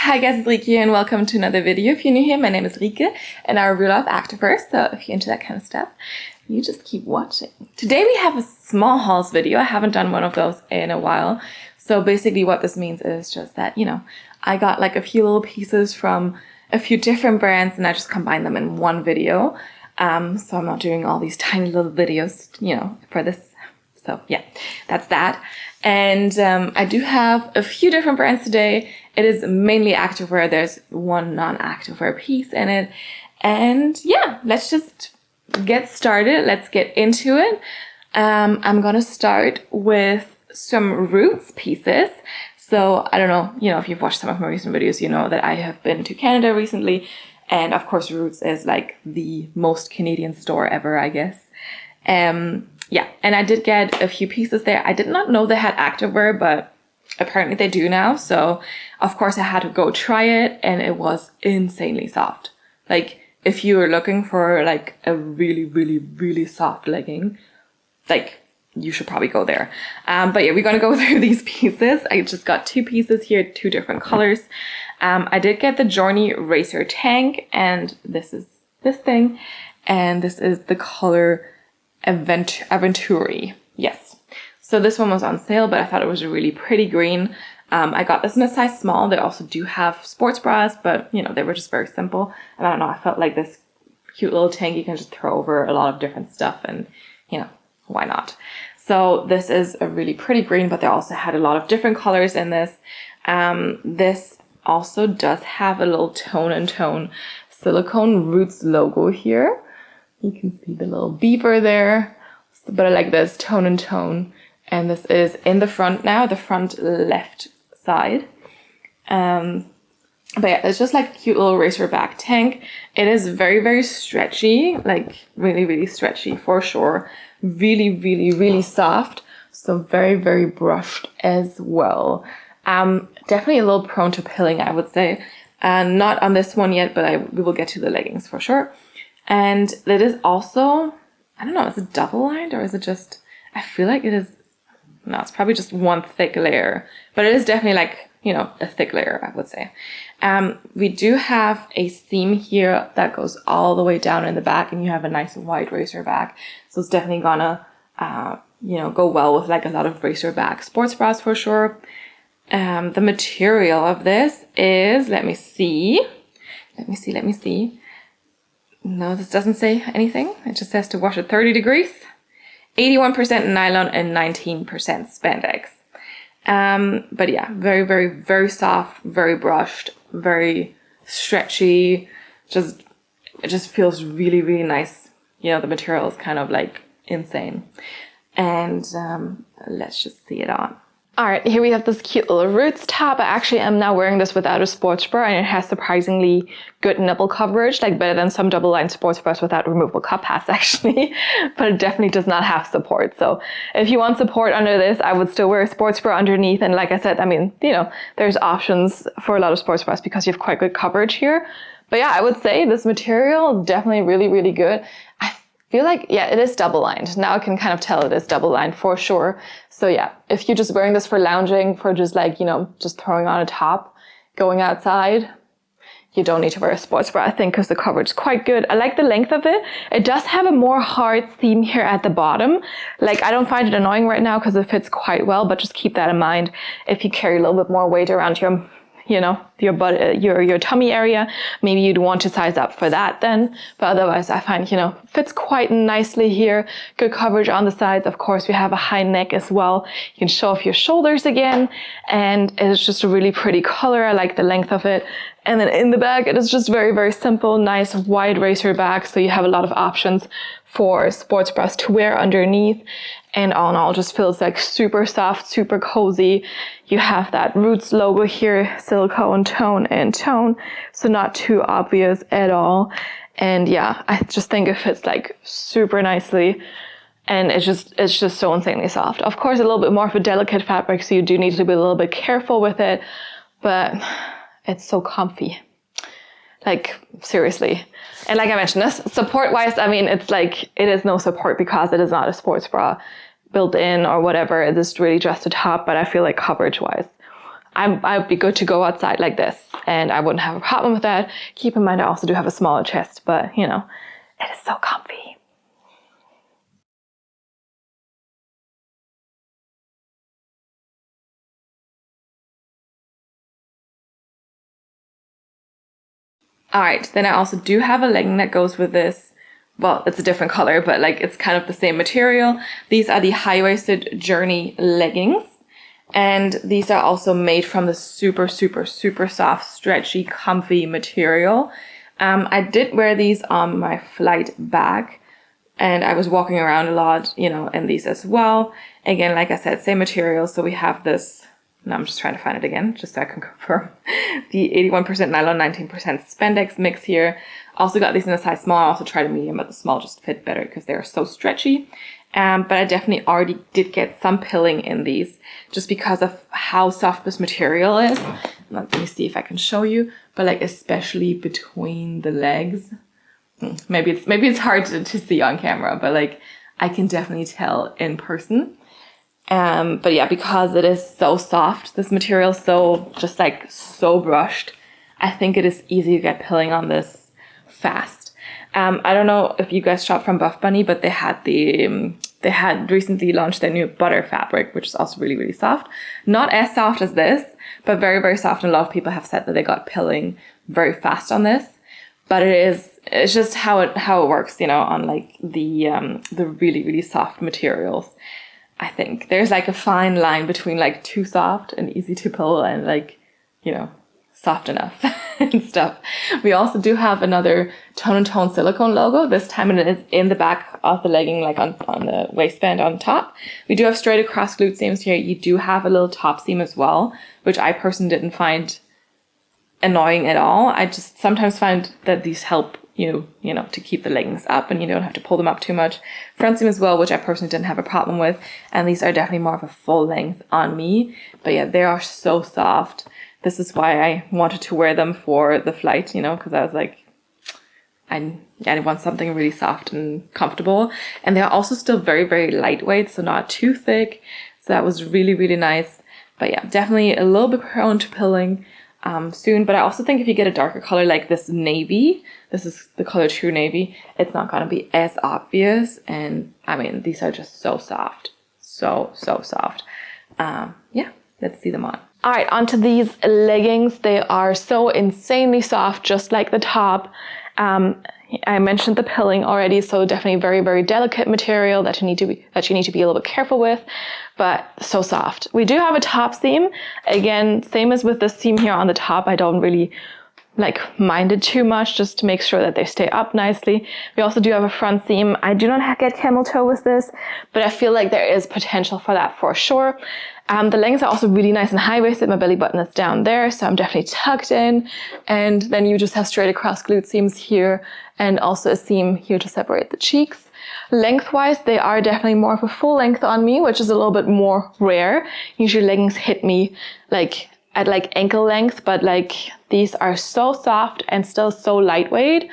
Hi guys, it's Rike and welcome to another video. If you're new here, my name is Rike and I'm a real life activer, so if you're into that kind of stuff, you just keep watching. Today we have a small hauls video. I haven't done one of those in a while. So basically what this means is just that, I got like a few little pieces from a few different brands and I just combined them in one video. So I'm not doing all these tiny little videos, for this. So yeah, that's that. And I do have a few different brands today. It is mainly activewear. There's one non-activewear piece in it. And yeah, let's just get started. Let's get into it. I'm gonna start with some roots pieces. So I don't know, if you've watched some of my recent videos, you know that I have been to Canada recently. And of course, Roots is like the most Canadian store ever, I guess. Yeah, and I did get a few pieces there. I did not know they had activewear, but apparently they do now. So of course I had to go try it and it was insanely soft. Like if you were looking for like a really, really, really soft legging, like you should probably go there. But yeah, we're going to go through these pieces. I just got two pieces here, two different colors. I did get the Journey Racer Tank, and this is this thing. And this is the color Aventuri. Yes. So this one was on sale, but I thought it was a really pretty green. I got this in a size small. They also do have sports bras, but they were just very simple. And I don't know, I felt like this cute little tank you can just throw over a lot of different stuff and, why not? So this is a really pretty green, but they also had a lot of different colors in this. This also does have a little tone and tone silicone Roots logo here. You can see the little beeper there, but I like this tone and tone. And this is in the front now, the front left side. But yeah, it's just like a cute little racer back tank. It is very, very stretchy, like really, really stretchy for sure. Really, really, really soft. So very, very brushed as well. Definitely a little prone to pilling, I would say. Not on this one yet, but we will get to the leggings for sure. And it is also, I don't know, is it double lined or is it just, I feel like it is, no, it's probably just one thick layer, but it is definitely like, a thick layer, I would say. We do have a seam here that goes all the way down in the back and you have a nice wide racer back. So it's definitely gonna, go well with like a lot of racer back sports bras for sure. The material of this is, let me see. No, this doesn't say anything. It just says to wash at 30 degrees, 81% nylon and 19% spandex. But yeah, very, very, very soft, very brushed, very stretchy. It just feels really, really nice. The material is kind of like insane. And let's just see it on. All right, here we have this cute little Roots top. I actually am now wearing this without a sports bra and it has surprisingly good nipple coverage, like better than some double-lined sports bras without removable cup pads actually, but it definitely does not have support. So if you want support under this, I would still wear a sports bra underneath. And like I said, there's options for a lot of sports bras because you have quite good coverage here. But yeah, I would say this material is definitely really, really good. I feel like, yeah, it is double lined. Now I can kind of tell it is double lined for sure. So yeah, if you're just wearing this for lounging, for just like, just throwing on a top, going outside, you don't need to wear a sports bra, I think, because the coverage is quite good. I like the length of it. It does have a more hard seam here at the bottom. Like, I don't find it annoying right now because it fits quite well, but just keep that in mind if you carry a little bit more weight around your butt, your tummy area. Maybe you'd want to size up for that then. But otherwise, I find, fits quite nicely here. Good coverage on the sides. Of course, we have a high neck as well. You can show off your shoulders again. And it's just a really pretty color. I like the length of it. And then in the back, it is just very, very simple, nice wide racer back. So you have a lot of options for sports bras to wear underneath. And all in all, just feels like super soft, super cozy. You have that Roots logo here, silicone tone and tone. So not too obvious at all. And yeah, I just think it fits like super nicely. And it's just so insanely soft. Of course, a little bit more of a delicate fabric, so you do need to be a little bit careful with it. But it's so comfy. Like, seriously. And like I mentioned, this support-wise, it's like, it is no support because it is not a sports bra built in or whatever. It is really just a top, but I feel like coverage-wise, I'd be good to go outside like this. and I wouldn't have a problem with that. Keep in mind, I also do have a smaller chest, but you know, it is so comfy. All right, then I also do have a legging that goes with this. Well, it's a different color, but like it's kind of the same material. These are the high-waisted Journey leggings. And these are also made from the super, super, super soft, stretchy, comfy material. I did wear these on my flight back, and I was walking around a lot, you know, in these as well. Again, like I said, same material. So we have this, now I'm just trying to find it again, just so I can confirm. The 81% nylon, 19% spandex mix here. Also got these in a size small. I also tried a medium, but the small just fit better because they're so stretchy. But I definitely already did get some pilling in these just because of how soft this material is. Let me see if I can show you, but like especially between the legs. Maybe it's hard to see on camera, but like I can definitely tell in person. But yeah, because it is so soft, this material, so just like so brushed, I think it is easy to get pilling on this fast. I don't know if you guys shop from Buff Bunny, but they had recently launched their new butter fabric, which is also really, really soft. Not as soft as this, but very, very soft. And a lot of people have said that they got pilling very fast on this. But it's just how it works, you know, on like the really, really soft materials. I think there's like a fine line between like too soft and easy to pull and like, you know, soft enough and stuff. We also do have another Tone and Tone silicone logo. This time it is in the back of the legging, like on the waistband on top. We do have straight across glute seams here. You do have a little top seam as well, which I personally didn't find annoying at all. I just sometimes find that these help you know, to keep the leggings up and you don't have to pull them up too much. Front seam as well, which I personally didn't have a problem with. And these are definitely more of a full length on me. But yeah, they are so soft. This is why I wanted to wear them for the flight, you know, because I was like, I want something really soft and comfortable. And they're also still very, very lightweight, so not too thick. So that was really, really nice. But yeah, definitely a little bit prone to pilling soon. But I also think if you get a darker color like this navy, this is the color True Navy, it's not going to be as obvious. And I mean, these are just so soft. So soft. Yeah, let's see them on. All right, onto these leggings. They are so insanely soft, just like the top. I mentioned the pilling already, so definitely very, very delicate material that you need to be a little bit careful with, but so soft. We do have a top seam. Again, same as with the seam here on the top. I don't really like mind it too much, just to make sure that they stay up nicely. We also do have a front seam. I do not get camel toe with this, but I feel like there is potential for that for sure. The leggings are also really nice and high-waisted. My belly button is down there, so I'm definitely tucked in. And then you just have straight across glute seams here and also a seam here to separate the cheeks. Lengthwise, they are definitely more of a full length on me, which is a little bit more rare. Usually leggings hit me like at like ankle length, but like these are so soft and still so lightweight.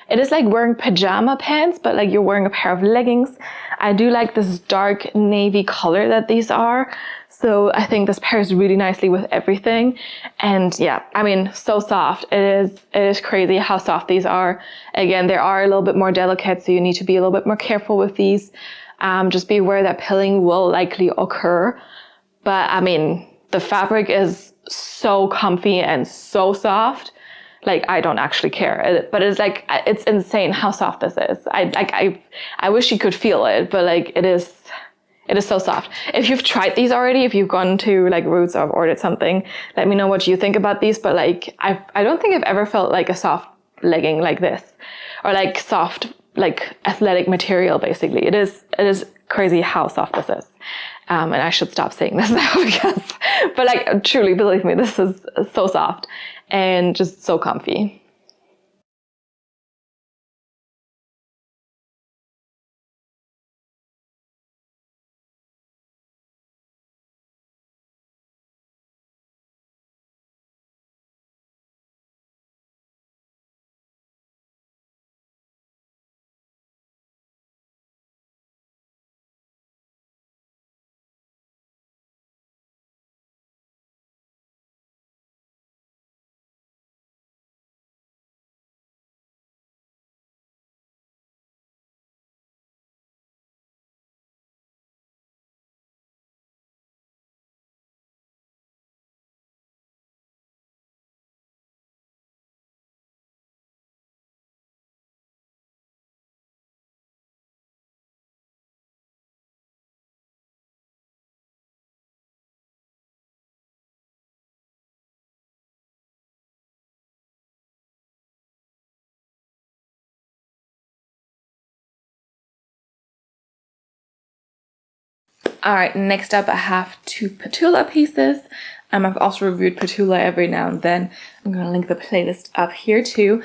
It is like wearing pajama pants, but like you're wearing a pair of leggings. I do like this dark navy color that these are. So I think this pairs really nicely with everything. And yeah, I mean, so soft. It is crazy how soft these are. Again, they are a little bit more delicate, so you need to be a little bit more careful with these. Just be aware that pilling will likely occur. But I mean, the fabric is so comfy and so soft. Like, I don't actually care, but it's like, it's insane how soft this is. I wish you could feel it, but like, it is so soft. If you've tried these already, if you've gone to like Roots or ordered something, let me know what you think about these. But like, I don't think I've ever felt like a soft legging like this, or like soft, like athletic material, basically. It is crazy how soft this is. And I should stop saying this now but like, truly, believe me, this is so soft and just so comfy. All right, next up I have 2 Petula pieces. I've also reviewed Petula every now and then. I'm going to link the playlist up here too.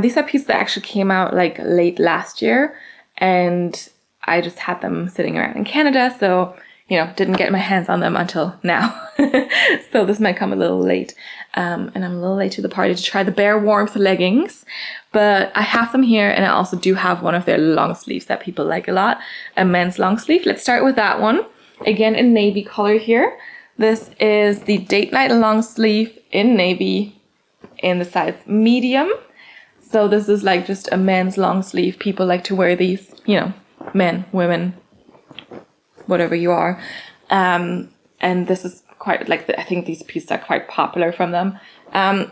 These are pieces that actually came out like late last year, and I just had them sitting around in Canada, so you know, didn't get my hands on them until now. So this might come a little late. And I'm a little late to the party to try the Bare Warmth leggings. But I have them here, and I also do have one of their long sleeves that people like a lot, a men's long sleeve. Let's start with that one. Again, in navy color here. This is the Date Night long sleeve in navy in the size medium. So this is like just a men's long sleeve. People like to wear these, you know, men, women, whatever you are. And this is quite like, I think these pieces are quite popular from them.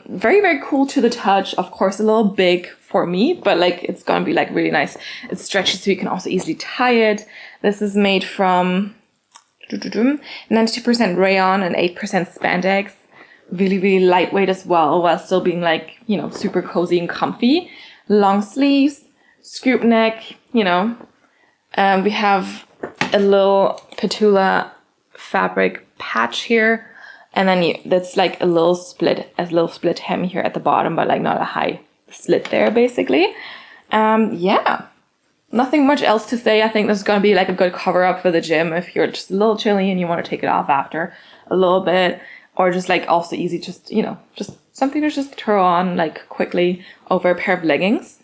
Very, very cool to the touch. Of course, a little big for me, but like it's gonna be like really nice. It's stretchy, so you can also easily tie it. This is made from 92% rayon and 8% spandex. Really, really lightweight as well, while still being like, you know, super cozy and comfy. Long sleeves, scoop neck, you know. We have a little Petula fabric patch here, and then that's like a little split hem here at the bottom, but like not a high slit there basically. Yeah, nothing much else to say. I think this is going to be like a good cover up for the gym if you're just a little chilly and you want to take it off after a little bit, or just like also easy, just, you know, just something to just throw on like quickly over a pair of leggings.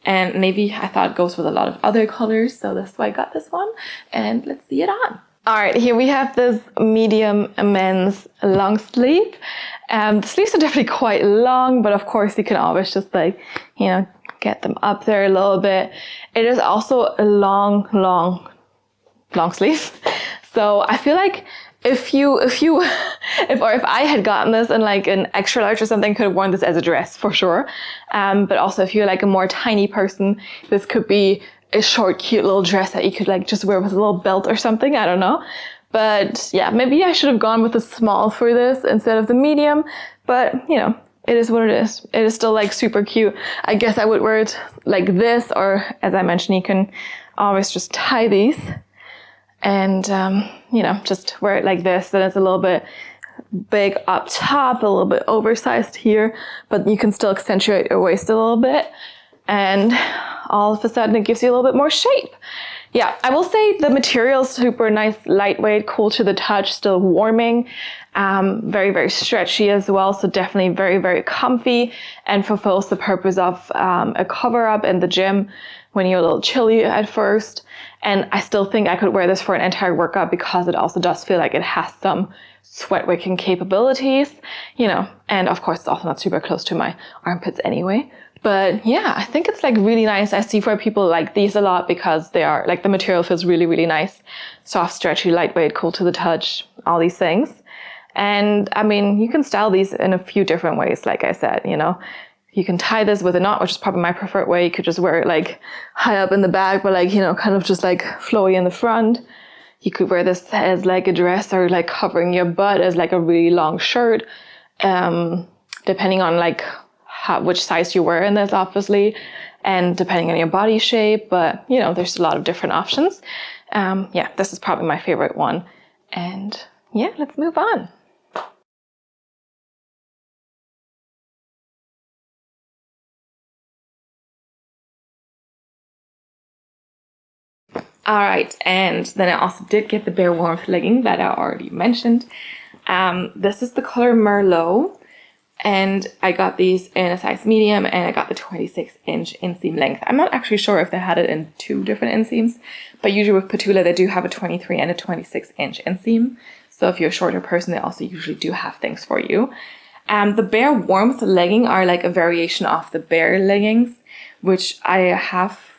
And navy, I thought, goes with a lot of other colors, so that's why I got this one. And let's see it on. All right, here we have this medium men's long sleeve. The sleeves are definitely quite long, but of course you can always just like, you know, get them up there a little bit. It is also a long sleeve. So I feel like if I had gotten this in like an extra large or something, could have worn this as a dress for sure. But also if you're like a more tiny person, this could be a short, cute little dress that you could like just wear with a little belt or something. I don't know. But yeah, maybe I should have gone with the small for this instead of the medium. But you know, it is what it is. It is still like super cute. I guess I would wear it like this, or as I mentioned, you can always just tie these and, you know, just wear it like this. Then it's a little bit big up top, a little bit oversized here, but you can still accentuate your waist a little bit. And all of a sudden it gives you a little bit more shape. Yeah, I will say the material is super nice, lightweight, cool to the touch, still warming, very, very stretchy as well. So definitely very, very comfy and fulfills the purpose of a cover up in the gym when you're a little chilly at first. And I still think I could wear this for an entire workout because it also does feel like it has some sweat wicking capabilities, you know, and of course it's also not super close to my armpits anyway. But yeah, I think it's like really nice. I see where people like these a lot because they are like, the material feels really, really nice. Soft, stretchy, lightweight, cool to the touch, all these things. And I mean, you can style these in a few different ways. Like I said, you know, you can tie this with a knot, which is probably my preferred way. You could just wear it like high up in the back, but like, you know, kind of just like flowy in the front. You could wear this as like a dress, or like covering your butt as like a really long shirt, depending on like which size you wear in this, obviously, and depending on your body shape. But you know, there's a lot of different options. Yeah, this is probably my favorite one. And yeah, let's move on. All right, and then I also did get the Bare Warmth legging that I already mentioned. This is the color Merlot, and I got these in a size medium, and I got the 26-inch inseam length. I'm not actually sure if they had it in 2 different inseams, but usually with Petula they do have a 23 and a 26-inch inseam. So if you're a shorter person, they also usually do have things for you. The Bare Warmth legging are like a variation of the Bare leggings, which I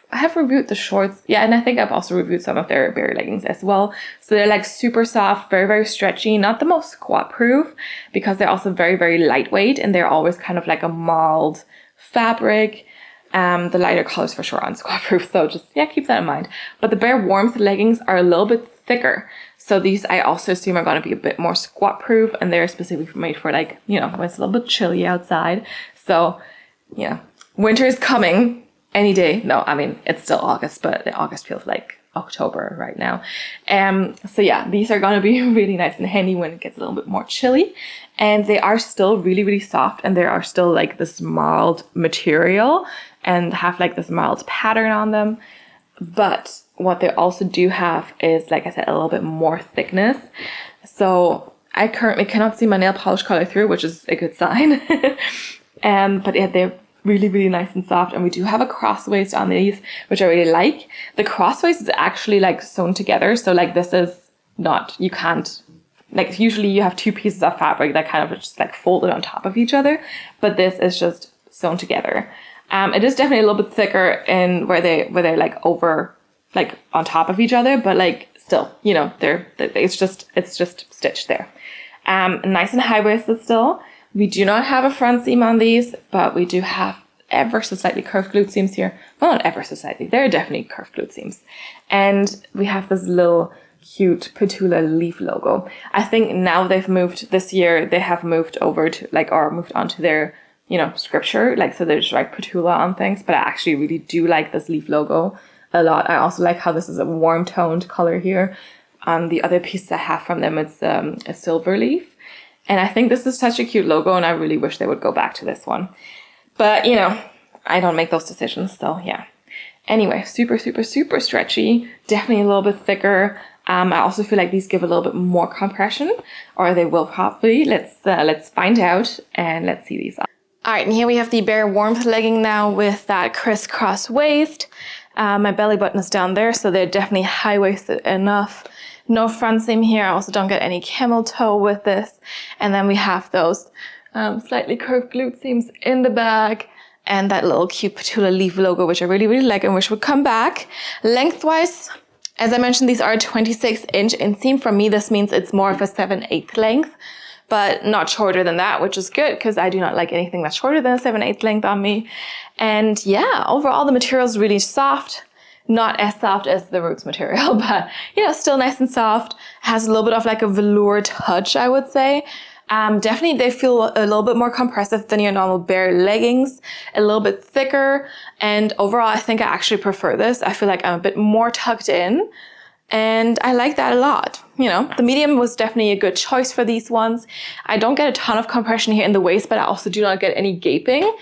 have reviewed the shorts. Yeah, and I think I've also reviewed some of their Bare leggings as well. So they're like super soft, very, very stretchy, not the most squat proof, because they're also very, very lightweight, and they're always kind of like a mild fabric. The lighter colors for sure on squat proof, so just, yeah, keep that in mind. But the Bare Warmth leggings are a little bit thicker. So these I also assume are going to be a bit more squat proof, and they're specifically made for like, you know, when it's a little bit chilly outside. So, yeah, winter is coming any day. No, I mean, it's still August, but August feels like October right now. So yeah, these are gonna be really nice and handy when it gets a little bit more chilly. And they are still really, really soft, and they are still like this mild material and have like this mild pattern on them. But what they also do have is, like I said, a little bit more thickness. So I currently cannot see my nail polish color through, which is a good sign. But yeah, they're really, really nice and soft. And we do have a cross waist on these, which I really like. The cross waist is actually like sewn together. So like this is not, you can't, like usually you have two pieces of fabric that kind of just like folded on top of each other. But this is just sewn together. It is definitely a little bit thicker in where they're like over, like on top of each other, but like still, you know, it's just stitched there. Nice and high-waisted still. We do not have a front seam on these, but we do have ever so slightly curved glute seams here. Well, not ever so slightly. They're definitely curved glute seams. And we have this little cute Petula leaf logo. I think now they've moved, this year, they have moved over to like, or moved onto their, you know, scripture. Like, so there's like Petula on things, but I actually really do like this leaf logo a lot. I also like how this is a warm toned color here. The other piece I have from them is a silver leaf. And I think this is such a cute logo, and I really wish they would go back to this one. But, you know, I don't make those decisions, so yeah. Anyway, super, super, super stretchy. Definitely a little bit thicker. I also feel like these give a little bit more compression, or they will probably. Let's find out, and let's see these on. All right, and here we have the Bare Warmth legging now with that crisscross waist. My belly button is down there, so they're definitely high-waisted enough. No front seam here. I also don't get any camel toe with this. And then we have those slightly curved glute seams in the back, and that little cute Petula leaf logo, which I really, really like and wish would come back. Lengthwise, as I mentioned, these are 26-inch inseam. For me, this means it's more of a 7/8 length, but not shorter than that, which is good because I do not like anything that's shorter than a 7/8 length on me. And yeah, overall the material is really soft. Not as soft as the Roots material, but, you know, still nice and soft. Has a little bit of like a velour touch, I would say. Definitely they feel a little bit more compressive than your normal bare leggings, a little bit thicker. And overall, I think I actually prefer this. I feel like I'm a bit more tucked in, and I like that a lot. You know, the medium was definitely a good choice for these ones. I don't get a ton of compression here in the waist, but I also do not get any gaping.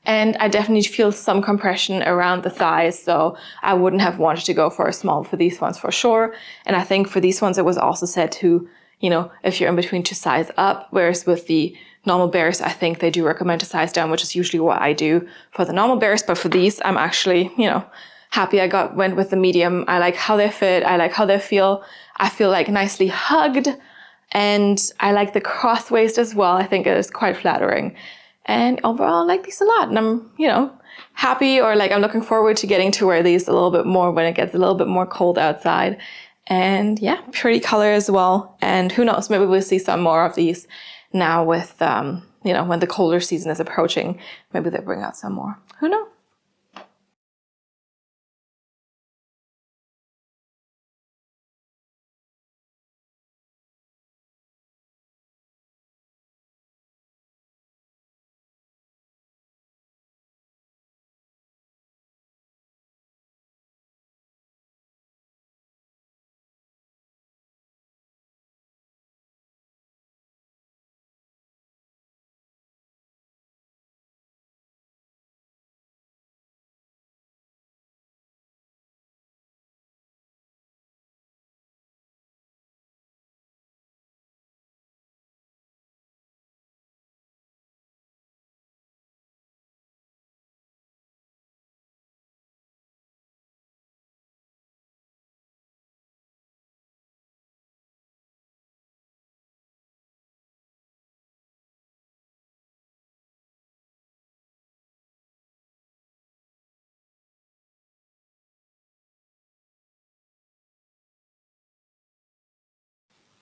And I definitely feel some compression around the thighs, so I wouldn't have wanted to go for a small for these ones for sure. And I think for these ones, it was also said to, you know, if you're in between, to size up, whereas with the normal bears, I think they do recommend to size down, which is usually what I do for the normal bears. But for these, I'm actually, you know, happy I went with the medium. I like how they fit. I like how they feel. I feel like nicely hugged, and I like the cross waist as well. I think it is quite flattering. And overall, I like these a lot. And I'm, you know, happy, or like I'm looking forward to getting to wear these a little bit more when it gets a little bit more cold outside. And yeah, pretty color as well. And who knows, maybe we'll see some more of these now with, you know, when the colder season is approaching. Maybe they'll bring out some more. Who knows?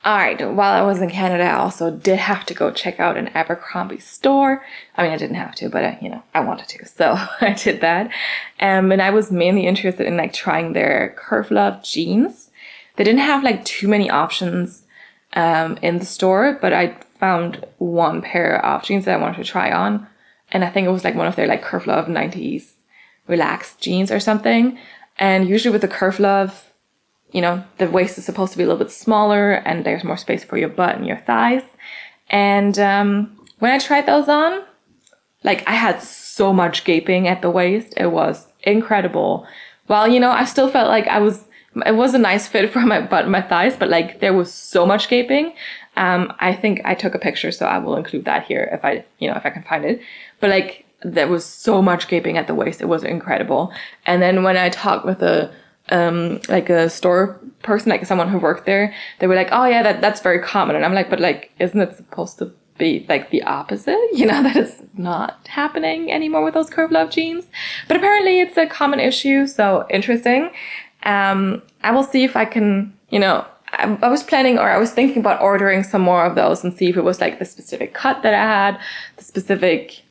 All right, while I was in Canada, I also did have to go check out an Abercrombie store. I mean, I didn't have to, but you know, I wanted to, so I did that. And I was mainly interested in like trying their Curve Love jeans. They didn't have like too many options in the store, but I found one pair of jeans that I wanted to try on, and I think it was like one of their like Curve Love 90s relaxed jeans or something. And usually with the Curve Love you know, the waist is supposed to be a little bit smaller and there's more space for your butt and your thighs. And when I tried those on, like I had so much gaping at the waist. It was incredible. Well, you know, I still felt like it was a nice fit for my butt and my thighs, but like there was so much gaping. I think I took a picture, so I will include that here if I can find it. But like there was so much gaping at the waist. It was incredible. And then when I talked with a store person, like someone who worked there, they were like, oh yeah, that's very common. And I'm like, but like, isn't it supposed to be like the opposite? You know, that it's not happening anymore with those curve-love jeans. But apparently it's a common issue. So interesting. I will see if I can, you know, I was thinking about ordering some more of those and see if it was like the specific cut that I had, the specific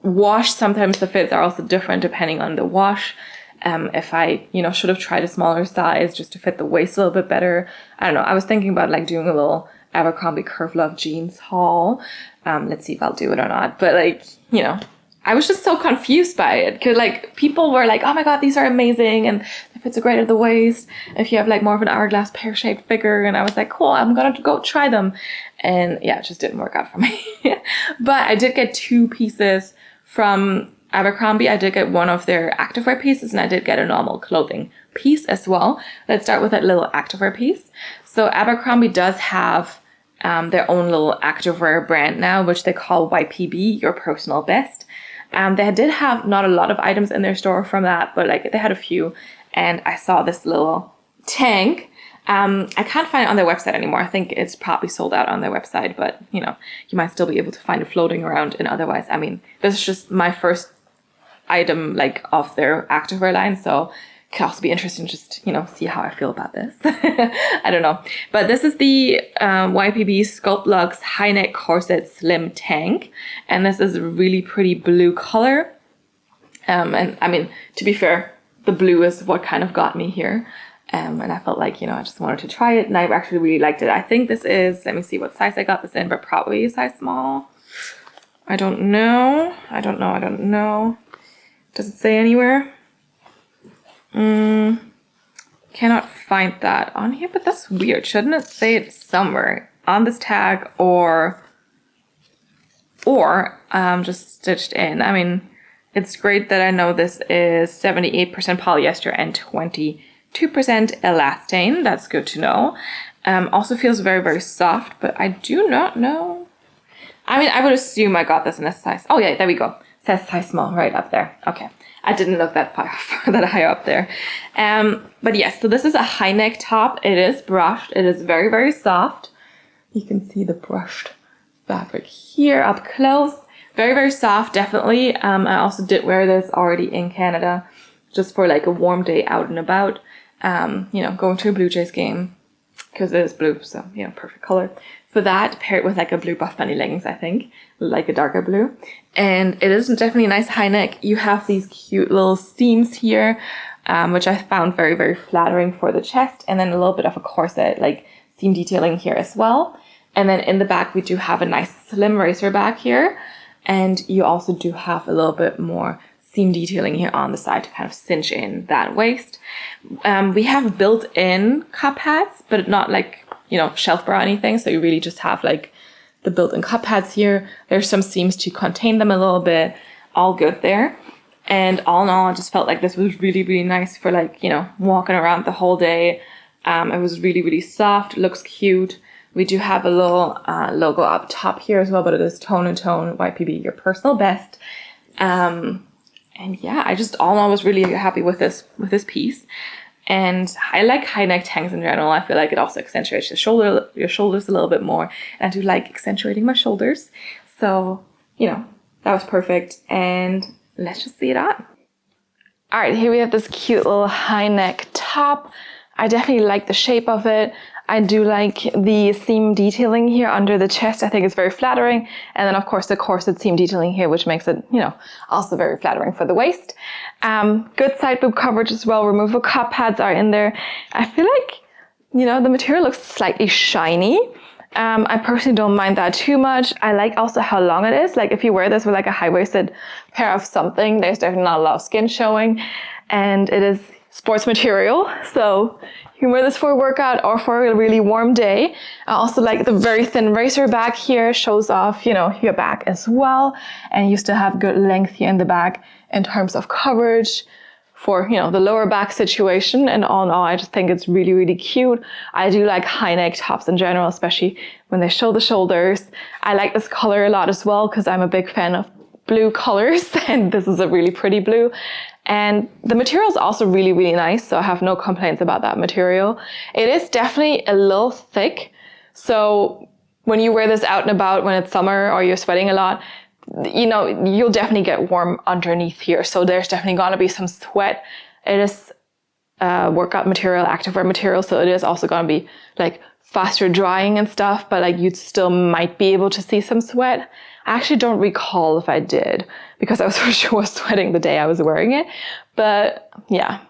wash. Sometimes the fits are also different depending on the wash. If I, you know, should have tried a smaller size just to fit the waist a little bit better. I don't know. I was thinking about like doing a little Abercrombie curve-love jeans haul. Let's see if I'll do it or not. But like, you know, I was just so confused by it because like people were like, oh my God, these are amazing. And the fits are great at the waist if you have like more of an hourglass pear-shaped figure. And I was like, cool, I'm going to go try them. And yeah, it just didn't work out for me. But I did get 2 pieces from Abercrombie. I did get one of their activewear pieces and I did get a normal clothing piece as well. Let's start with that little activewear piece. So Abercrombie does have their own little activewear brand now, which they call YPB, Your Personal Best. They did have not a lot of items in their store from that, but like they had a few. And I saw this little tank. I can't find it on their website anymore. I think it's probably sold out on their website, but you know, you might still be able to find it floating around. And otherwise, I mean, this is just my first item like of their activewear line, so it could also be interesting just, you know, see how I feel about this. I don't know, but this is the YPB sculptLUX high neck corset slim tank, and this is a really pretty blue color. And I mean, to be fair, the blue is what kind of got me here. And I felt like, you know, I just wanted to try it, and I actually really liked it. I think this is, let me see what size I got this in, but probably a size small. I don't know. Does it say anywhere? Cannot find that on here, but that's weird. Shouldn't it say it somewhere on this tag or just stitched in? I mean, it's great that I know this is 78% polyester and 22% elastane. That's good to know. Also feels very, very soft, but I do not know. I mean, I would assume I got this in a size. Oh yeah, there we go. It says size small right up there. Okay. I didn't look that that high up there. But yes, so this is a high neck top. It is brushed. It is very, very soft. You can see the brushed fabric here up close. Very, very soft, definitely. I also did wear this already in Canada just for like a warm day out and about. You know, going to a Blue Jays game because it is blue, so, you know, perfect color. For that, pair it with like a blue Buff Bunny leggings, I think, like a darker blue. And it is definitely a nice high neck. You have these cute little seams here, which I found very, very flattering for the chest. And then a little bit of a corset, like seam detailing here as well. And then in the back, we do have a nice slim racer back here. And you also do have a little bit more seam detailing here on the side to kind of cinch in that waist. We have built-in cup pads, but not like, you know, shelf bra or anything. So you really just have like the built-in cup pads here. There's some seams to contain them a little bit. All good there. And all in all, I just felt like this was really, really nice for like, you know, walking around the whole day. It was really, really soft. Looks cute. We do have a little logo up top here as well, but it is Tone and Tone YPB, Your Personal Best. And yeah, I just all in all was really happy with this piece. And I like high neck tanks in general. I feel like it also accentuates your shoulders a little bit more. And I do like accentuating my shoulders. So, you know, that was perfect. And let's just see it on. All right, here we have this cute little high neck top. I definitely like the shape of it. I do like the seam detailing here under the chest. I think it's very flattering. And then of course the corset seam detailing here, which makes it, you know, also very flattering for the waist. Good side boob coverage as well. Removable cup pads are in there. I feel like, you know, the material looks slightly shiny. I personally don't mind that too much. I like also how long it is. Like if you wear this with like a high-waisted pair of something, there's definitely not a lot of skin showing. And it is, sports material. So you can wear this for a workout or for a really warm day. I also like the very thin racer back here, shows off, you know, your back as well. And you still have good length here in the back in terms of coverage for, you know, the lower back situation. And all in all, I just think it's really, really cute. I do like high neck tops in general, especially when they show the shoulders. I like this color a lot as well because I'm a big fan of blue colors, and this is a really pretty blue. And the material is also really, really nice, so I have no complaints about that material. It is definitely a little thick, so when you wear this out and about when it's summer or you're sweating a lot, you know, you'll definitely get warm underneath here, so there's definitely gonna be some sweat. It is workout material, activewear material, so it is also gonna be like faster drying and stuff, but like you still might be able to see some sweat. I actually don't recall if I did, because I was for sure sweating the day I was wearing it. But yeah,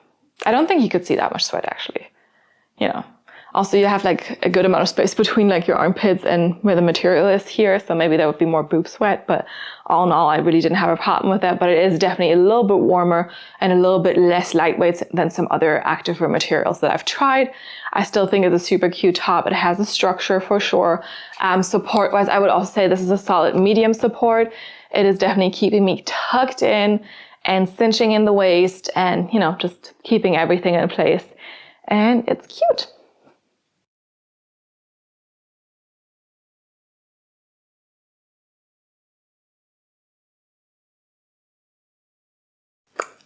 I don't think you could see that much sweat actually, you know. Also, you have like a good amount of space between like your armpits and where the material is here, so maybe there would be more boob sweat, but all in all, I really didn't have a problem with that. But it is definitely a little bit warmer and a little bit less lightweight than some other activewear materials that I've tried. I still think it's a super cute top. It has a structure for sure. Support-wise, I would also say this is a solid medium support. It is definitely keeping me tucked in and cinching in the waist and, you know, just keeping everything in place. And it's cute.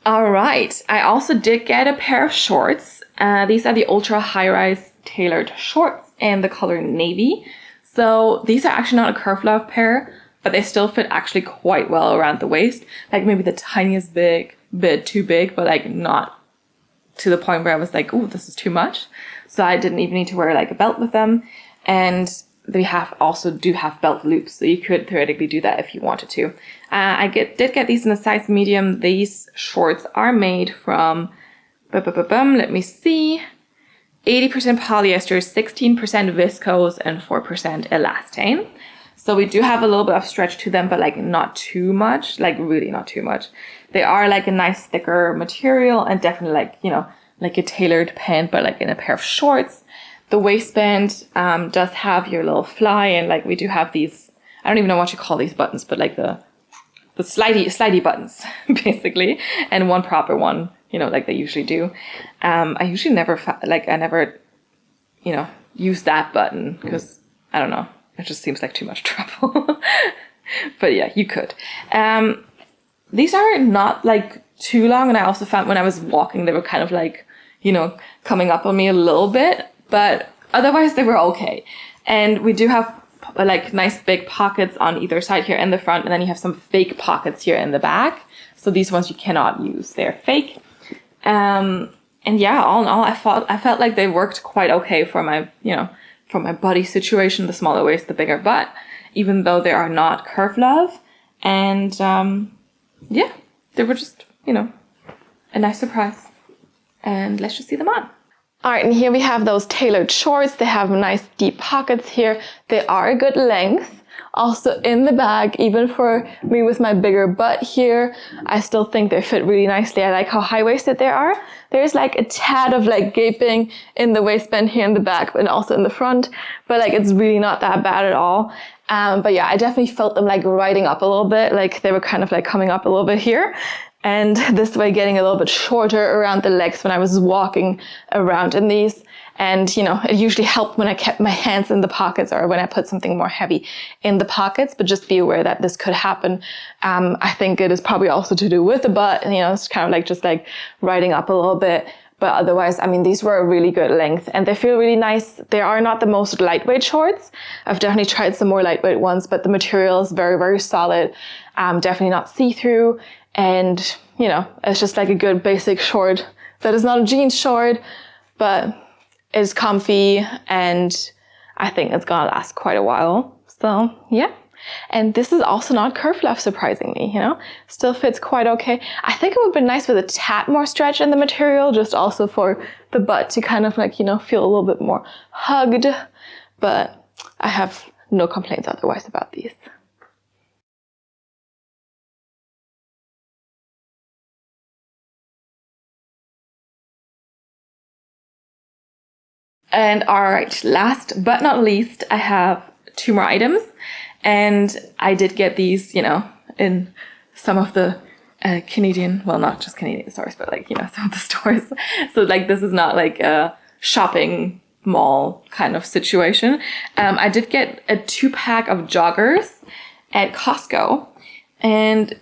All right, I also did get a pair of shorts. These are the ultra high-rise tailored shorts in the color navy. So these are actually not a curve love pair, but they still fit actually quite well around the waist. Like maybe the tiniest bit too big, but like not to the point where I was like, oh, this is too much. So I didn't even need to wear like a belt with them. And they also do have belt loops, so you could theoretically do that if you wanted to. I did get these in a size medium. These shorts are made from, let me see, 80% polyester, 16% viscose, and 4% elastane. So we do have a little bit of stretch to them, but like not too much, like really not too much. They are like a nice thicker material and definitely like, you know, like a tailored pant, but like in a pair of shorts. The waistband does have your little fly, and like we do have these, I don't even know what you call these buttons, but like the slidey buttons basically, and one proper one, you know, like they usually do. I usually never you know, use that button because I don't know, it just seems like too much trouble. But yeah, you could. These are not like too long, and I also found when I was walking they were kind of like, you know, coming up on me a little bit, but otherwise they were okay. And we do have like nice big pockets on either side here in the front, and then you have some fake pockets here in the back. So these ones you cannot use, they're fake. And yeah, all in all, I felt like they worked quite okay for my, you know, for my body situation, the smaller waist, the bigger butt, even though they are not curve love. And yeah, they were just, you know, a nice surprise. And let's just see them on. All right, and here we have those tailored shorts. They have nice deep pockets here. They are a good length. Also in the bag, even for me with my bigger butt here, I still think they fit really nicely. I like how high-waisted they are. There's like a tad of like gaping in the waistband here in the back, but also in the front. But like it's really not that bad at all. But yeah, I definitely felt them like riding up a little bit. Like they were kind of like coming up a little bit here. And this way getting a little bit shorter around the legs when I was walking around in these. And, you know, it usually helped when I kept my hands in the pockets or when I put something more heavy in the pockets, but just be aware that this could happen. I think it is probably also to do with the butt, you know, it's kind of like just like riding up a little bit. But otherwise, I mean, these were a really good length and they feel really nice. They are not the most lightweight shorts. I've definitely tried some more lightweight ones, but the material is very, very solid. Definitely not see-through. And, you know, it's just like a good basic short that is not a jeans short, but is comfy, and I think it's gonna last quite a while. So yeah. And this is also not curve left, surprisingly, you know, still fits quite okay. I think it would be nice with a tad more stretch in the material, just also for the butt to kind of like, you know, feel a little bit more hugged, but I have no complaints otherwise about these. And all right, last but not least, I have 2 more items. And I did get these, you know, in some of the Canadian, well, not just Canadian stores, but like, you know, some of the stores. So like, this is not like a shopping mall kind of situation. I did get a 2-pack of joggers at Costco, and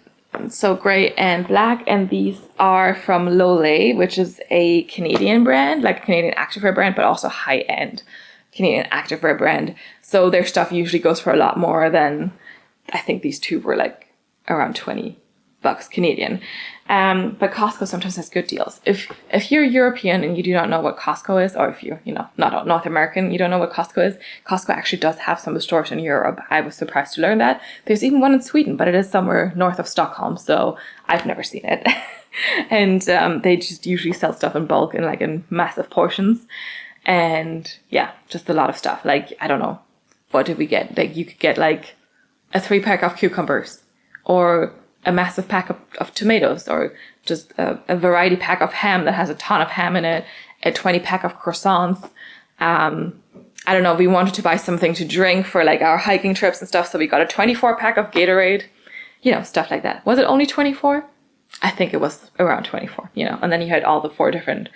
so gray and black, and these are from Lole, which is a Canadian brand, like a Canadian activewear brand, but also high-end Canadian activewear brand. So their stuff usually goes for a lot more than, I think these 2 were like around $20 Canadian. But Costco sometimes has good deals. If you're European and you do not know what Costco is, or if you're, you know, not North American, you don't know what Costco is, Costco actually does have some stores in Europe. I was surprised to learn that. There's even one in Sweden, but it is somewhere north of Stockholm, so I've never seen it. And they just usually sell stuff in bulk and like in massive portions. And yeah, just a lot of stuff. Like, I don't know, what did we get? Like, you could get like a 3-pack of cucumbers, or a massive pack of tomatoes, or just a variety pack of ham that has a ton of ham in it, a 20-pack of croissants. I don't know, we wanted to buy something to drink for like our hiking trips and stuff, so we got a 24-pack of Gatorade, you know, stuff like that. Was it only 24? I think it was around 24, you know, and then you had all the 4 different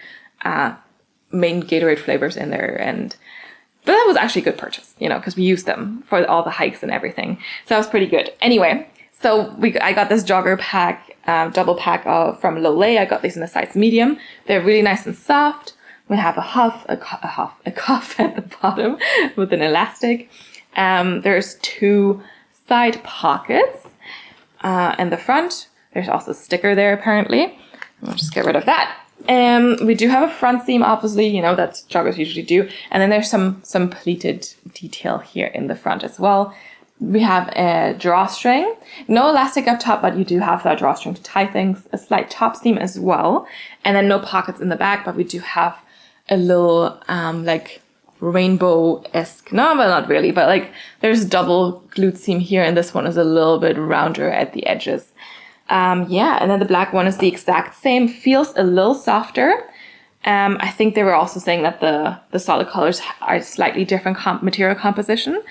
main Gatorade flavors in there, but that was actually a good purchase, you know, because we used them for all the hikes and everything. So that was pretty good. Anyway, so I got this jogger pack, double pack from Lole. I got these in a size medium. They're really nice and soft. We have a cuff at the bottom with an elastic. There's 2 side pockets in the front. There's also a sticker there apparently. I'll just get rid of that. We do have a front seam, obviously, you know, that joggers usually do. And then there's some pleated detail here in the front as well. We have a drawstring, no elastic up top, but you do have that drawstring to tie things, a slight top seam as well, and then no pockets in the back, but we do have a little like rainbow-esque, no, well, not really, but like there's double glute seam here, and this one is a little bit rounder at the edges. Yeah, and then the black one is the exact same, feels a little softer. I think they were also saying that the solid colors are slightly different material composition.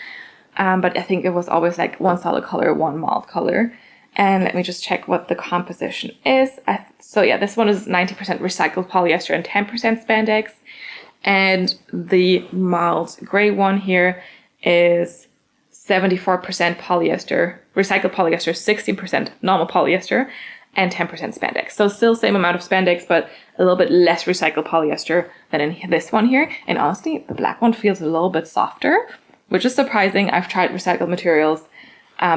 But I think it was always like 1 solid color, 1 mauve color. And let me just check what the composition is. So yeah, this one is 90% recycled polyester and 10% spandex. And the mild gray one here is 74% polyester, recycled polyester, 16% normal polyester, and 10% spandex. So still same amount of spandex, but a little bit less recycled polyester than in this one here. And honestly, the black one feels a little bit softer, which is surprising. I've tried recycled materials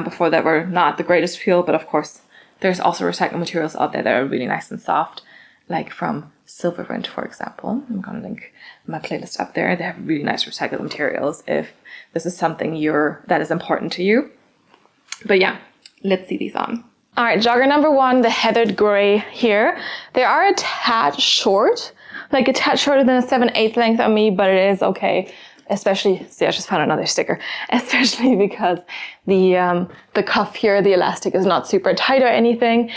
before that were not the greatest feel, but of course there's also recycled materials out there that are really nice and soft, like from Silverprint, for example. I'm gonna link my playlist up there. They have really nice recycled materials if this is something that is important to you. But yeah, let's see these on. All right, jogger number 1, the heathered gray here. They are a tad short, like a tad shorter than a 7/8 length on me, but it is okay. Especially, see, I just found another sticker, especially because the cuff here, the elastic is not super tight or anything.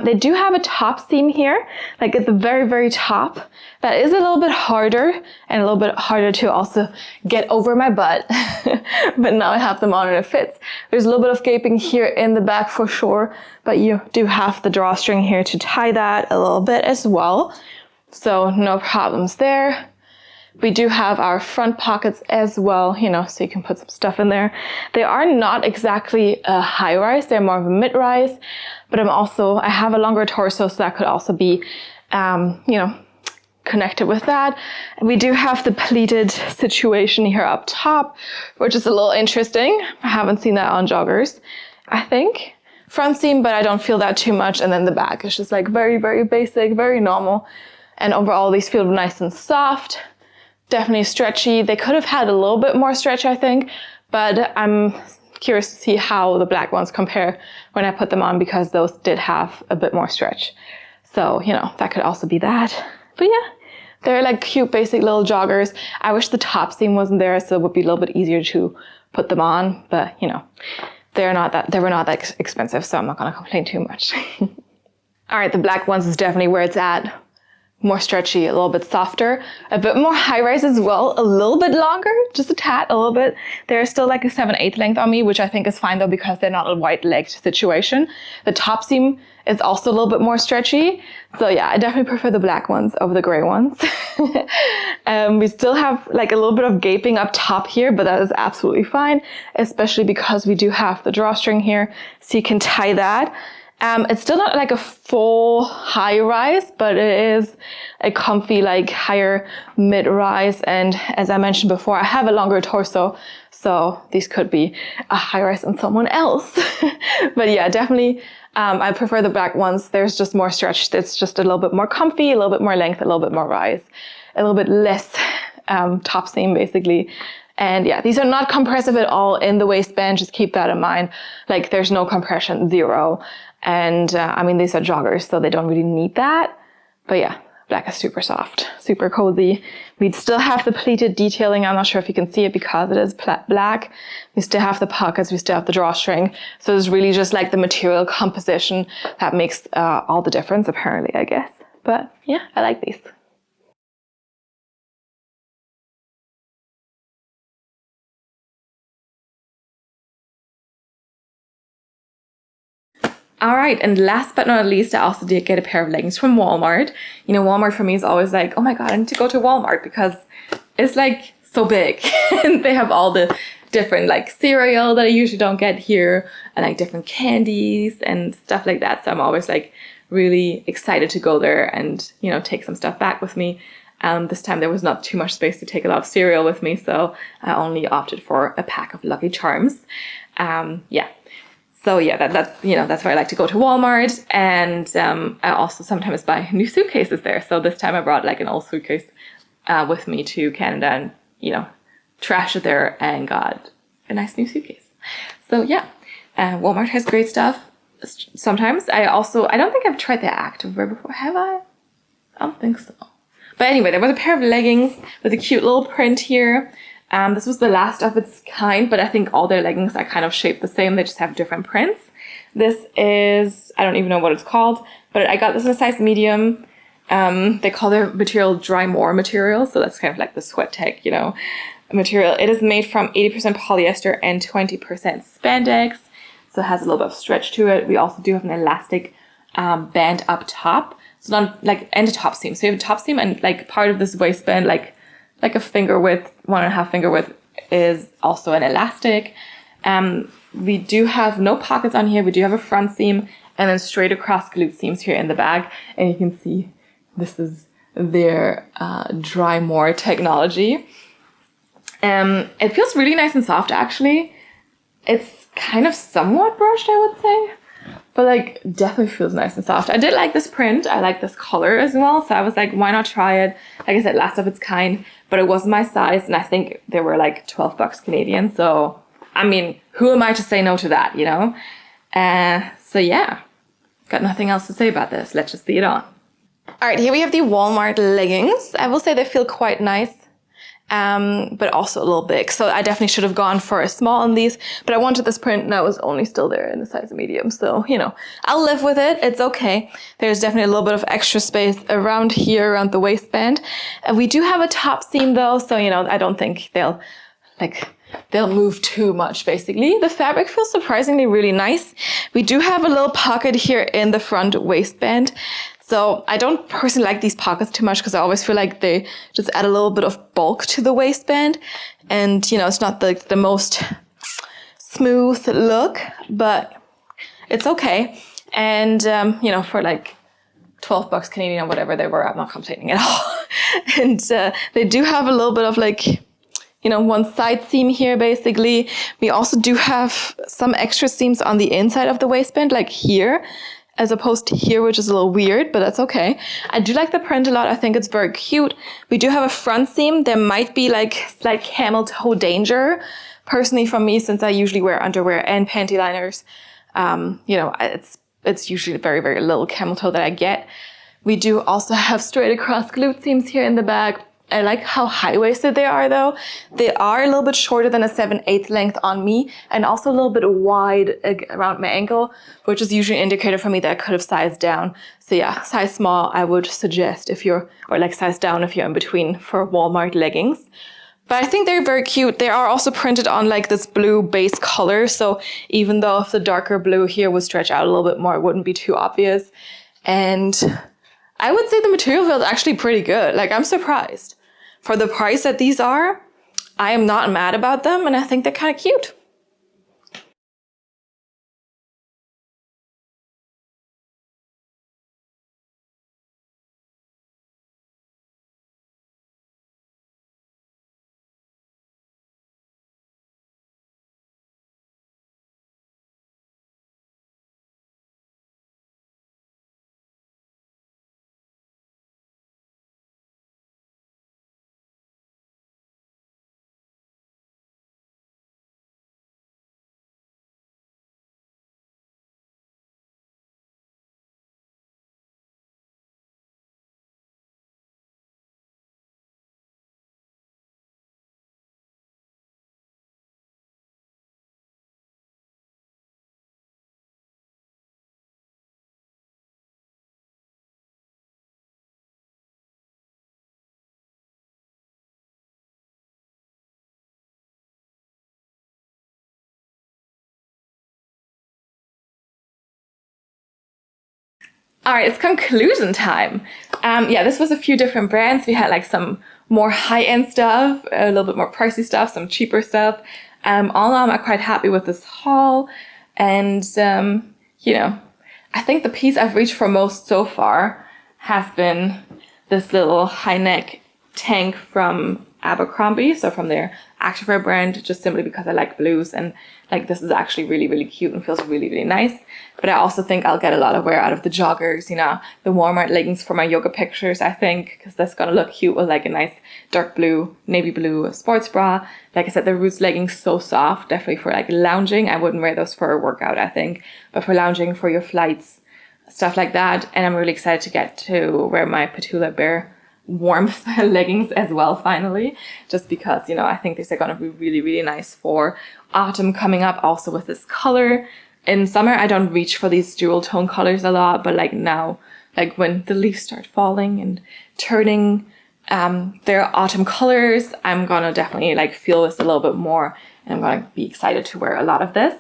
They do have a top seam here, like at the very, very top. That is a little bit harder and a little bit harder to also get over my butt. But now I have them on and it fits. There's a little bit of gaping here in the back for sure, but you do have the drawstring here to tie that a little bit as well. So no problems there. We do have our front pockets as well, you know, so you can put some stuff in there. They are not exactly a high rise, they're more of a mid rise, but I have a longer torso, so that could also be, you know, connected with that. And we do have the pleated situation here up top, which is a little interesting. I haven't seen that on joggers, I think. Front seam, but I don't feel that too much. And then the back is just like very, very basic, very normal. And overall, these feel nice and soft. Definitely stretchy. They could have had a little bit more stretch, I think, but I'm curious to see how the black ones compare when I put them on, because those did have a bit more stretch. So, you know, that could also be that. But yeah, they're like cute, basic little joggers. I wish the top seam wasn't there, so it would be a little bit easier to put them on, but you know, they were not that expensive, so I'm not gonna complain too much. All right, the black ones is definitely where it's at. more stretchy, a little bit softer, a bit more high rise as well, a little bit longer, just a tad, a little bit. They're still like a 7/8 length on me, which I think is fine though, because they're not a wide legged situation. The top seam is also a little bit more stretchy. So yeah, I definitely prefer the black ones over the gray ones. We still have like a little bit of gaping up top here, but that is absolutely fine, especially because we do have the drawstring here, so you can tie that. It's still not like a full high rise, but it is a comfy, like higher mid rise. And as I mentioned before, I have a longer torso, so these could be a high rise on someone else. But yeah, definitely, I prefer the black ones. There's just more stretch. It's just a little bit more comfy, a little bit more length, a little bit more rise, a little bit less top seam basically. And yeah, these are not compressive at all in the waistband. Just keep that in mind. Like there's no compression, zero. And I mean, these are joggers, so they don't really need that. But yeah, black is super soft, super cozy. We'd still have the pleated detailing. I'm not sure if you can see it because it is black. We still have the pockets, we still have the drawstring. So it's really just like the material composition that makes all the difference, apparently, I guess. But yeah, I like these. All right, and last but not least, I also did get a pair of leggings from Walmart. You know, Walmart for me is always like, oh my God, I need to go to Walmart because it's like so big. And they have all the different like cereal that I usually don't get here, and like different candies and stuff like that. So I'm always like really excited to go there and, you know, take some stuff back with me. This time there was not too much space to take a lot of cereal with me, so I only opted for a pack of Lucky Charms. Yeah. So yeah, that's why I like to go to Walmart, and I also sometimes buy new suitcases there. So this time I brought like an old suitcase with me to Canada, and you know, trashed it there and got a nice new suitcase. So yeah, Walmart has great stuff. Sometimes I don't think I've tried the activewear before, have I? I don't think so. But anyway, there was a pair of leggings with a cute little print here. This was the last of its kind, but I think all their leggings are kind of shaped the same. They just have different prints. This is, I don't even know what it's called, but I got this in a size medium. They call their material dry more material. So that's kind of like the sweat tech, you know, material. It is made from 80% polyester and 20% spandex. So it has a little bit of stretch to it. We also do have an elastic band up top. So not like, and a top seam. So you have a top seam and like part of this waistband, like a finger width, 1.5 finger width is also an elastic. We do have no pockets on here. We do have a front seam and then straight across glute seams here in the back. And you can see this is their dry more technology. It feels really nice and soft actually. It's kind of somewhat brushed, I would say. But like definitely feels nice and soft. I did like this print. I like this color as well. So I was like, why not try it? Like I said, last of its kind, but it wasn't my size. And I think they were like $12 Canadian. So, I mean, who am I to say no to that, you know? So yeah, got nothing else to say about this. Let's just see it on. All right, here we have the Walmart leggings. I will say they feel quite nice. But also a little big. So I definitely should have gone for a small on these, but I wanted this print and that was only still there in the size medium. So, you know, I'll live with it. It's okay. There's definitely a little bit of extra space around here, around the waistband. We do have a top seam though. So, you know, I don't think they'll move too much basically. The fabric feels surprisingly really nice. We do have a little pocket here in the front waistband. So I don't personally like these pockets too much because I always feel like they just add a little bit of bulk to the waistband. And, you know, it's not the most smooth look, but it's okay. And, you know, for like $12 Canadian or whatever they were, I'm not complaining at all. And they do have a little bit of like, you know, one side seam here basically. We also do have some extra seams on the inside of the waistband, like here, as opposed to here, which is a little weird, but that's okay. I do like the print a lot. I think it's very cute. We do have a front seam. There might be like slight camel toe danger. Personally for me, since I usually wear underwear and panty liners, you know, it's usually very, very little camel toe that I get. We do also have straight across glute seams here in the back. I like how high-waisted they are though. They are a little bit shorter than a 7/8 length on me, and also a little bit wide around my ankle, which is usually an indicator for me that I could have sized down. So yeah, size small I would suggest if you're, or like size down if you're in between for Walmart leggings. But I think they're very cute. They are also printed on like this blue base color. So even though if the darker blue here would stretch out a little bit more, it wouldn't be too obvious. And I would say the material feels actually pretty good. Like, I'm surprised. For the price that these are, I am not mad about them, and I think they're kind of cute. All right, it's conclusion time. Yeah, this was a few different brands. We had like some more high-end stuff, a little bit more pricey stuff, some cheaper stuff. All in all, I'm quite happy with this haul. And, you know, I think the piece I've reached for most so far has been this little high neck tank from Abercrombie, so from their activewear brand, just simply because I like blues, and like this is actually really, really cute and feels really, really nice. But I also think I'll get a lot of wear out of the joggers, you know, the Walmart leggings for my yoga pictures, I think, because that's gonna look cute with like a nice dark blue, navy blue sports bra. Like I said, the Roots leggings, so soft, definitely for like lounging. I wouldn't wear those for a workout, I think, but for lounging, for your flights, stuff like that. And I'm really excited to get to wear my Petula Bear warmth leggings as well finally, just because, you know, I think these are gonna be really, really nice for autumn coming up, also with this color. In summer I don't reach for these dual tone colors a lot, but like now, like when the leaves start falling and turning their autumn colors, I'm gonna definitely like feel this a little bit more, and I'm gonna be excited to wear a lot of this.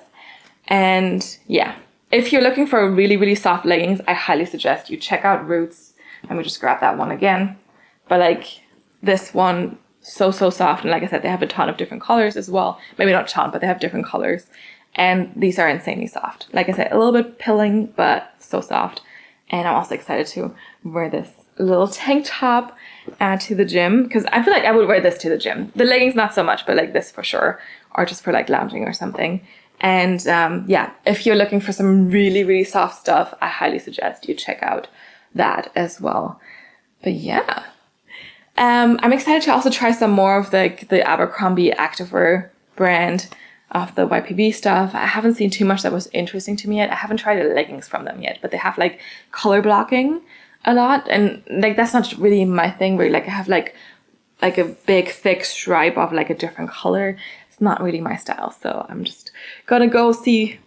And yeah, if you're looking for really, really soft leggings, I highly suggest you check out Roots. Let me just grab that one again. But like this one, so soft. And like I said, they have a ton of different colors as well. Maybe not a ton, but they have different colors. And these are insanely soft. Like I said, a little bit pilling, but so soft. And I'm also excited to wear this little tank top to the gym, because I feel like I would wear this to the gym. The leggings, not so much, but like this for sure. Or just for like lounging or something. And yeah, if you're looking for some really, really soft stuff, I highly suggest you check out that as well. But yeah. I'm excited to also try some more of the Abercrombie activewear brand of the YPB stuff. I haven't seen too much that was interesting to me yet. I haven't tried the leggings from them yet, but they have like color blocking a lot, and like that's not really my thing. Where like I have like a big thick stripe of like a different color. It's not really my style, so I'm just gonna go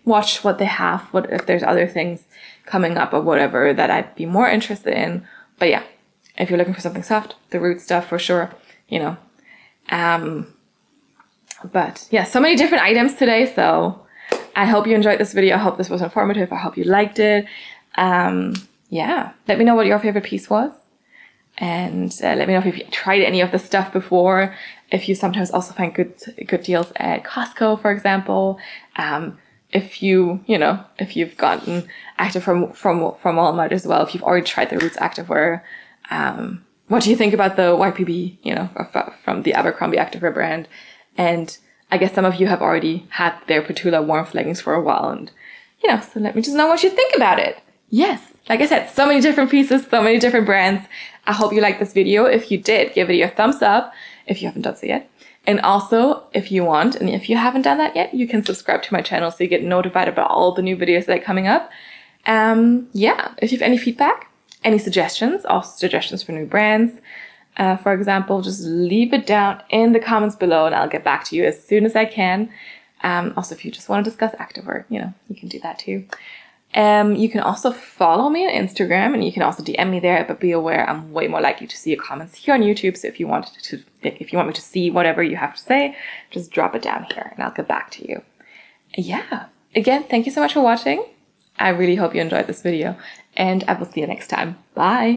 watch what they have, what if there's other things coming up or whatever that I'd be more interested in. But yeah, if you're looking for something soft, the Roots stuff for sure, you know. But yeah, so many different items today, so I hope you enjoyed this video. I hope this was informative. I hope you liked it. Yeah, let me know what your favorite piece was. And let me know if you've tried any of the stuff before. If you sometimes also find good deals at Costco, for example. If if you've gotten active from Walmart as well. If you've already tried the Roots activewear. What do you think about the YPB, you know, from the Abercrombie activewear brand? And I guess some of you have already had their Petula warmth leggings for a while, and you know, so let me just know what you think about it. Yes, like I said, so many different pieces, so many different brands. I hope you liked this video. If you did, give it a thumbs up if you haven't done so yet. And also, if you want, and if you haven't done that yet, you can subscribe to my channel so you get notified about all the new videos that are coming up. Yeah, if you have any feedback, any suggestions, also suggestions for new brands, for example, just leave it down in the comments below and I'll get back to you as soon as I can. Also, if you just want to discuss activewear, you know, you can do that too. You can also follow me on Instagram and you can also DM me there, but be aware I'm way more likely to see your comments here on YouTube. So if you want me to see whatever you have to say, just drop it down here and I'll get back to you. Yeah. Again, thank you so much for watching. I really hope you enjoyed this video and I will see you next time. Bye.